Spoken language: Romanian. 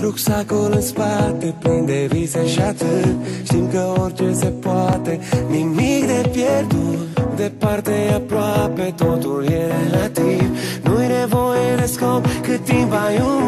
Rucsacul în spate, plin de vise și atât. Știm că orice se poate, nimic de pierdut. Departe, aproape, totul e relativ. Nu-i nevoie de scop, cât timp ai un